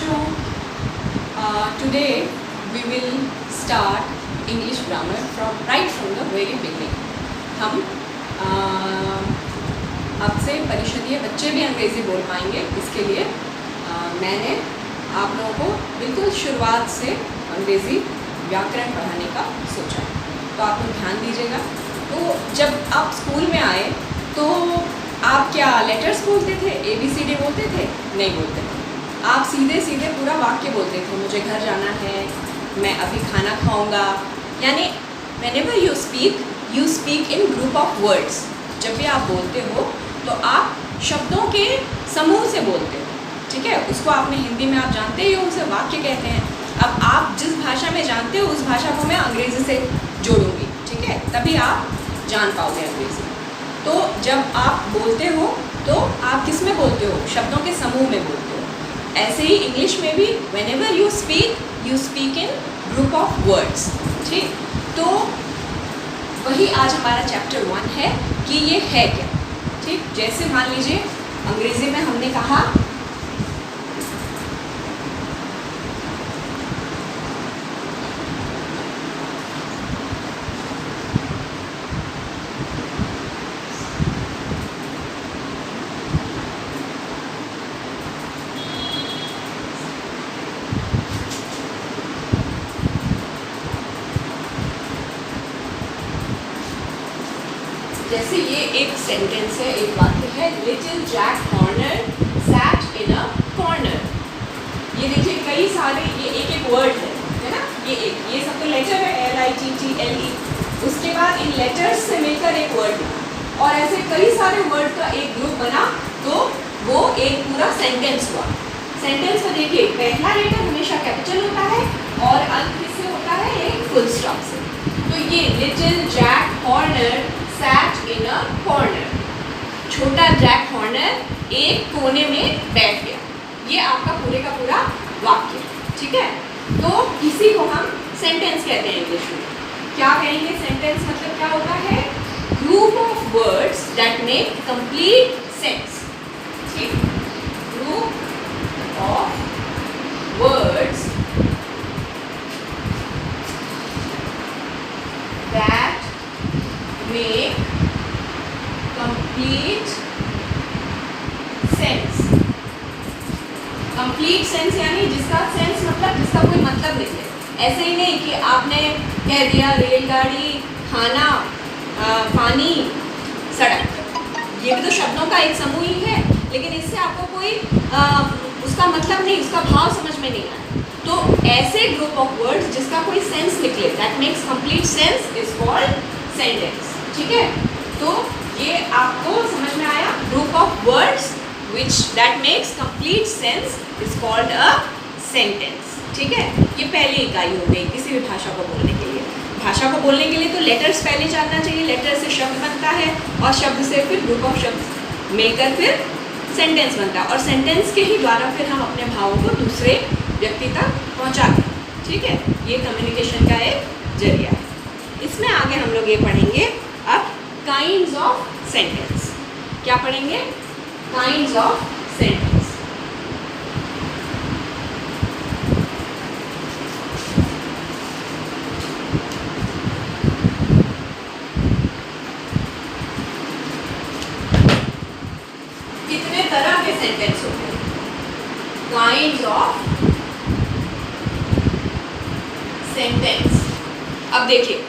बच्चों, today we will start English grammar right from the very beginning. हम अब से परिषदीय बच्चे भी अंग्रेज़ी बोल पाएंगे। इसके लिए मैंने आप लोगों को बिल्कुल शुरुआत से अंग्रेज़ी व्याकरण पढ़ाने का सोचा है, तो आप लोग ध्यान दीजिएगा। तो जब आप स्कूल में आए तो आप क्या लेटर्स बोलते थे, ABCD बोलते थे? नहीं बोलते थे। आप सीधे सीधे पूरा वाक्य बोलते थे, मुझे घर जाना है, मैं अभी खाना खाऊंगा। यानी whenever you speak in group of words। जब भी आप बोलते हो तो आप शब्दों के समूह से बोलते हो, ठीक है। उसको आपने हिंदी में आप जानते ही हो, उसे वाक्य कहते हैं। अब आप जिस भाषा में जानते हो उस भाषा को मैं अंग्रेज़ी से जोड़ूंगी, ठीक है, तभी आप जान पाओगे अंग्रेज़ी। तो जब आप बोलते हो तो आप किस में बोलते हो? शब्दों के समूह में बोलते हो। ऐसे ही इंग्लिश में भी whenever you speak in group of words, ठीक। तो वही आज हमारा चैप्टर 1 है कि ये है क्या, ठीक। जैसे मान लीजिए अंग्रेज़ी में हमने कहा जैसे ये एक सेंटेंस है, एक वाक्य है, little Jack Horner sat in a corner. ये देखिए कई सारे, ये एक एक वर्ड है ना, ये सब तो लेटर है, LITTLE। उसके बाद इन लेटर्स से मिलकर एक वर्ड बना, और ऐसे कई सारे वर्ड का एक ग्रुप बना, तो वो एक पूरा सेंटेंस हुआ। सेंटेंस में देखिए पहला लेटर हमेशा कैपिटल होता है और अंत किससे होता है? एक फुल स्टॉप से। तो ये little Jack Horner sat in a corner, छोटा जैक हॉर्नर एक कोने में बैठ गया। ये आपका पूरे का पूरा वाक्य, ठीक है। तो इसी को हम सेंटेंस कहते हैं इंग्लिश में। क्या कहेंगे? सेंटेंस मतलब क्या होता है? Group of words that make complete sense, ठीक। Group of words that make complete sense. Complete sense यानी जिसका सेंस मतलब जिसका कोई मतलब निकले। ऐसे ही नहीं कि आपने कह दिया रेलगाड़ी, खाना, पानी, सड़क। ये भी तो शब्दों का एक समूह ही है, लेकिन इससे आपको कोई उसका मतलब नहीं, उसका भाव समझ में नहीं आया। तो ऐसे ग्रुप ऑफ वर्ड्स जिसका कोई सेंस निकले, that makes complete sense, is called sentence, ठीक है। तो ये आपको समझ में आया? Group of words which that makes complete sense is called a sentence, ठीक है। ये पहली इकाई हो गई किसी भी भाषा को बोलने के लिए। भाषा को बोलने के लिए तो लेटर्स पहले जानना चाहिए, लेटर से शब्द बनता है और शब्द से फिर ग्रुप ऑफ शब्द मिलकर फिर सेंटेंस बनता है, और सेंटेंस के ही द्वारा फिर हम अपने भावों को दूसरे व्यक्ति तक पहुँचाते हैं, ठीक है। ये कम्युनिकेशन का एक जरिया है। इसमें आगे हम लोग ये पढ़ेंगे अब काइंड्स ऑफ सेंटेंस। क्या पढ़ेंगे? Kinds of sentence. कितने तरह के सेंटेंस होते हैं? Kinds of sentence. अब देखिए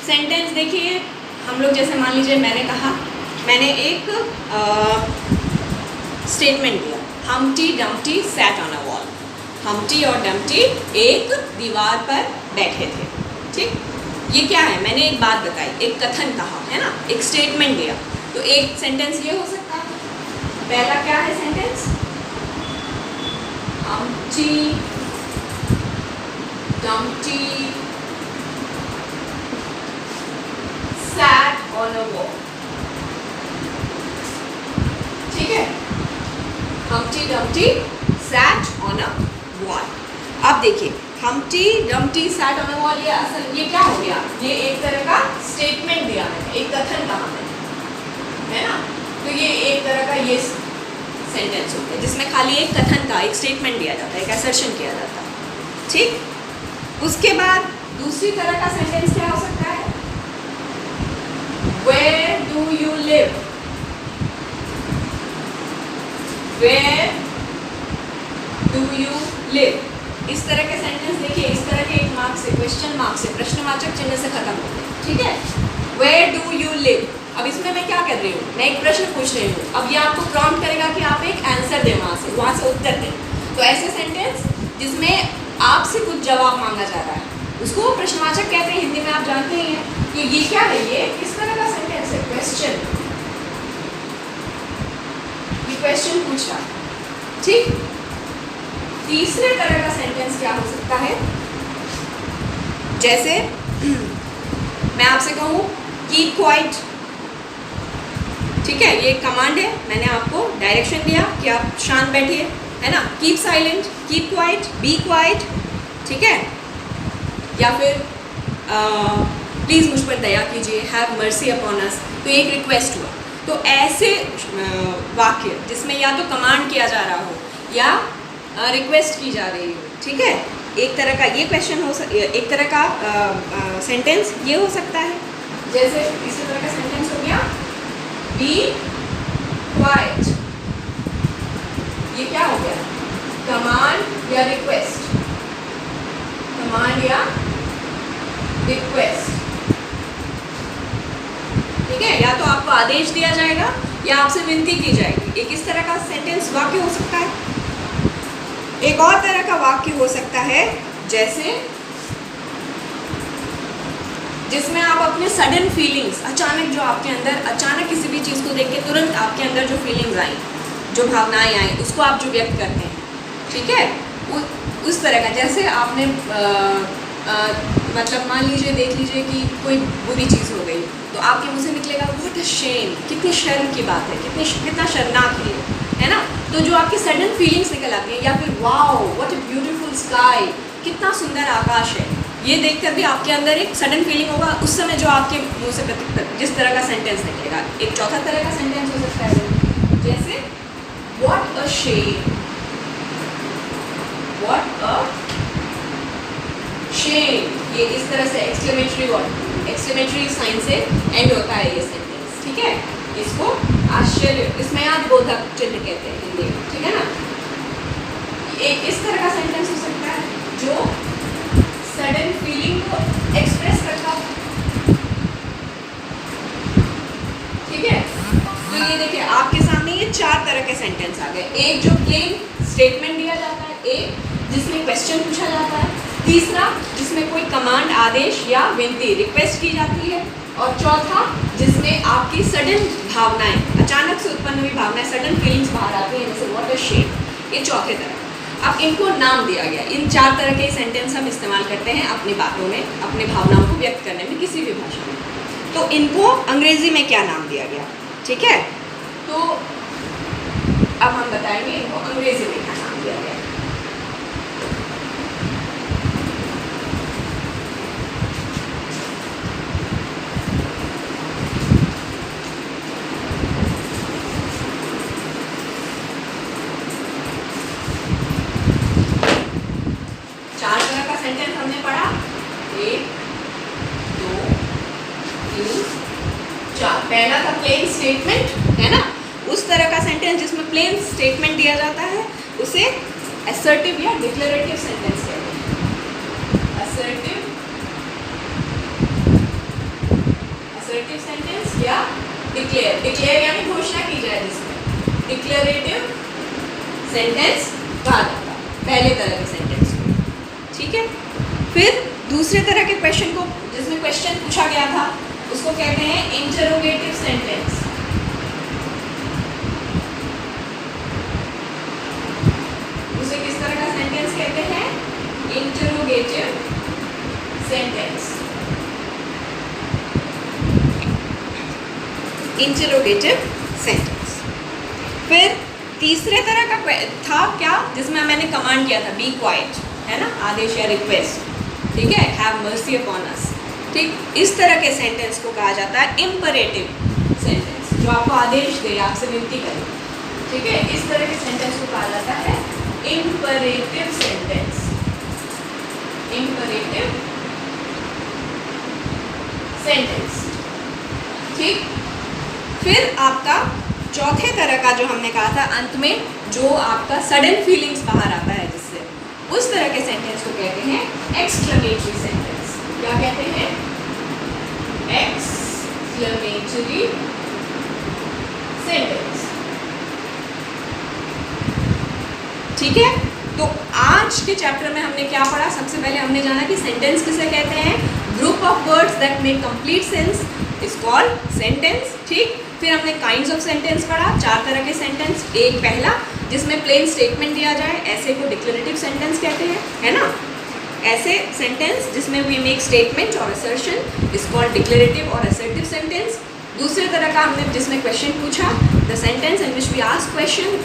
सेंटेंस, देखिए हम लोग जैसे मान लीजिए मैंने एक स्टेटमेंट दिया, Humpty Dumpty sat on a wall. Humpty और डम्टी एक दीवार पर बैठे थे, ठीक। ये क्या है? मैंने एक बात बताई, एक कथन कहा, है ना, एक स्टेटमेंट दिया। तो एक सेंटेंस ये हो सकता है। पहला क्या है sentence? Humpty Dumpty sat on a wall, ठीक है। Humpty Dumpty sat on a wall। अब देखिए Humpty Dumpty sat on a wall, ये क्या हो गया? ये एक तरह का स्टेटमेंट दिया मैंने, एक कथन कहा मैंने, है ना। तो ये एक तरह का ये सेंटेंस होते हैं जिसमें खाली एक कथन का एक स्टेटमेंट दिया जाता है, एक असर्शन किया जाता है, ठीक। उसके बाद दूसरी तरह का सेंटेंस क्या हो सकता है? Where do you live? Where do you live? इस तरह के सेंटेंस देखिए, इस तरह के एक मार्क से, क्वेश्चन मार्क से, प्रश्नवाचक चिन्ह से खत्म होते हैं, ठीक है। Where do you live? अब इसमें मैं क्या कर रही हूँ, मैं एक प्रश्न पूछ रही हूँ, अब ये आपको प्रॉम्प्ट करेगा कि आप एक आंसर दें, वहाँ से उत्तर दें। तो ऐसे सेंटेंस जिसमें आपसे कुछ जवाब मांगा जा रहा है उसको प्रश्नवाचक कहते हैं, हिंदी में आप जानते ही हैं कि ये क्या है, ये किस तरह का सेंटेंस है, क्वेश्चन, ये क्वेश्चन पूछ रहा है, ठीक। तीसरे तरह का सेंटेंस क्या हो सकता है? जैसे मैं आपसे कहूँ कीप क्वाइट, ठीक है, ये कमांड है, मैंने आपको डायरेक्शन दिया कि आप शांत बैठिए, है ना। Keep silent, keep quiet, be quiet, ठीक है। या फिर प्लीज़ मुझ पर दया कीजिए, हैव मर्सी अपॉन अस, तो एक रिक्वेस्ट हुआ। तो ऐसे वाक्य जिसमें या तो कमांड किया जा रहा हो या रिक्वेस्ट की जा रही हो, ठीक है, एक तरह का ये क्वेश्चन हो एक तरह का सेंटेंस ये हो सकता है। जैसे इसी तरह का सेंटेंस हो गया बी क्वाइट, ये क्या हो गया, कमांड या रिक्वेस्ट, कमांड या रिक्वेस्ट, ठीक है। या तो आपको आदेश दिया जाएगा या आपसे विनती की जाएगी, एक इस तरह का सेंटेंस वाक्य हो सकता है। एक और तरह का वाक्य हो सकता है जैसे जिसमें आप अपने सडन फीलिंग्स, अचानक जो आपके अंदर, अचानक किसी भी चीज़ को देख के तुरंत आपके अंदर जो फीलिंग्स आई, जो भावनाएं आई, उसको आप जो व्यक्त करते हैं, ठीक है, उस तरह का। जैसे आपने मतलब मान लीजिए, देख लीजिए कि कोई बुरी चीज़ हो गई तो आपके मुंह से निकलेगा व्हाट अ शेम, कितनी शर्म की बात है, कितना शर्मनाक है ना। तो जो आपकी सडन फीलिंग्स निकल आती है, या फिर wow what a beautiful sky, कितना सुंदर आकाश है, ये देखकर भी आपके अंदर एक सडन फीलिंग होगा, उस समय जो आपके मुंह से जिस तरह का सेंटेंस निकलेगा। एक चौथा तरह का सेंटेंस हो सकता है जैसे what a shame, what a shame, ये इस तरह से एक्सक्लेमेटरी वर्ड, एक्सक्लेमेटरी साइन से एंड होता है ये सेंटेंस, ठीक है। इसको आश्चर्य, विस्मयाद बोधक चिन्ह कहते हैं हिंदी में, ठीक है ना। एक इस तरह का सेंटेंस हो सकता है जो सडन फीलिंग को एक्सप्रेस करता है, ठीक है। तो ये देखिए आपके सामने ये चार तरह के सेंटेंस आ गए। एक जो प्लेन स्टेटमेंट दिया जाता है, एक जिसमें क्वेश्चन पूछा जाता है, तीसरा जिसमें कोई कमांड, आदेश या विनती, रिक्वेस्ट की जाती है, और चौथा जिसमें आपकी सडन भावनाएं, अचानक से उत्पन्न हुई भावनाएं, सडन फीलिंग्स बाहर आती हैं, जैसे व्हाट अ शेम। ये चौथे तरह। अब इनको नाम दिया गया। इन चार तरह के सेंटेंस हम इस्तेमाल करते हैं अपनी बातों में, अपनी भावनाओं को व्यक्त करने में किसी भी भाषा में। तो इनको अंग्रेजी में क्या नाम दिया गया, ठीक है। तो अब हम बताएंगे इनको अंग्रेजी में क्या नाम दिया गया। सेंटेंस हमने पढ़ा 1 2 3 4। पहला था प्लेन स्टेटमेंट, है ना। उस तरह का सेंटेंस जिसमें प्लेन स्टेटमेंट दिया जाता है उसे असर्टिव या डिक्लेरेटिव सेंटेंस कहते हैं। असर्टिव सेंटेंस या डिक्लेयर यानी घोषणा की जाए, जिसमें डिक्लेरेटिव सेंटेंस कहा जाता है पहले तरह के सेंटेंस को, ठीक है। फिर दूसरे तरह के क्वेश्चन को, जिसमें क्वेश्चन पूछा गया था, उसको कहते हैं इंटरोगेटिव सेंटेंस। उसे किस तरह का सेंटेंस कहते हैं? Interrogative sentence. Interrogative sentence. फिर तीसरे तरह का था क्या, जिसमें मैंने कमांड किया था बी क्वाइट, है ना, आदेश या रिक्वेस्ट, ठीक है, हैव मर्सी अपॉन अस, ठीक। इस तरह के सेंटेंस को कहा जाता है इंपरेटिव सेंटेंस, जो आपको आदेश दे, आपसे विनती करे, ठीक है, इस तरह के सेंटेंस को कहा जाता है इंपरेटिव सेंटेंस। Imperative sentence. ठीक, फिर आपका चौथे तरह का जो हमने कहा था अंत में, जो आपका सडन फीलिंग्स बाहर आता है जिससे, उस तरह के सेंटेंस को कहते हैं एक्सक्लेमेटरी सेंटेंस। क्या कहते हैं? Exclamatory sentence. ठीक है, तो आज के चैप्टर में हमने क्या पढ़ा? सबसे पहले हमने जाना कि सेंटेंस किसे कहते हैं। Group of words that make complete sense is called sentence. ठीक, फिर हमने काइंड्स ऑफ सेंटेंस पढ़ा, 4 तरह के सेंटेंस। एक पहला जिसमें प्लेन स्टेटमेंट दिया जाए, ऐसे को डिक्लेरेटिव सेंटेंस कहते हैं, है ना। ऐसे सेंटेंस जिसमें वी मेक स्टेटमेंट और असर्शन इज कॉल्ड डिक्लेरेटिव और असर्टिव सेंटेंस। दूसरे तरह का हमने जिसमें क्वेश्चन पूछा, the sentence in which we ask question,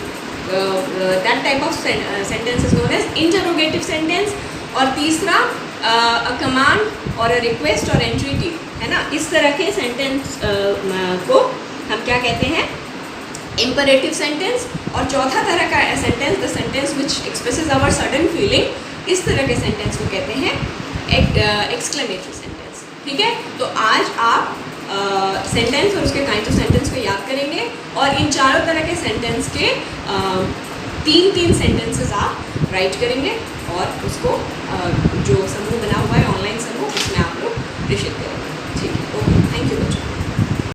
that type of sentence is known as interrogative sentence. और तीसरा अ कमांड और अ रिक्वेस्ट और एंट्रीटिव, है ना। इस तरह के सेंटेंस को हम क्या कहते हैं? Imperative sentence. और चौथा तरह का sentence, the sentence which expresses our sudden feeling, इस तरह के सेंटेंस को कहते हैं एक्सक्लेमेटरी सेंटेंस। ठीक है, तो आज आप सेंटेंस और उसके काइंड ऑफ सेंटेंस को याद करेंगे, और इन चारों तरह के सेंटेंस के 3-3 सेंटेंसेस आप राइट करेंगे, और उसको जो समूह बना हुआ है ऑनलाइन समूह, उसमें आप लोग प्रेषित करेंगे। ठीक है।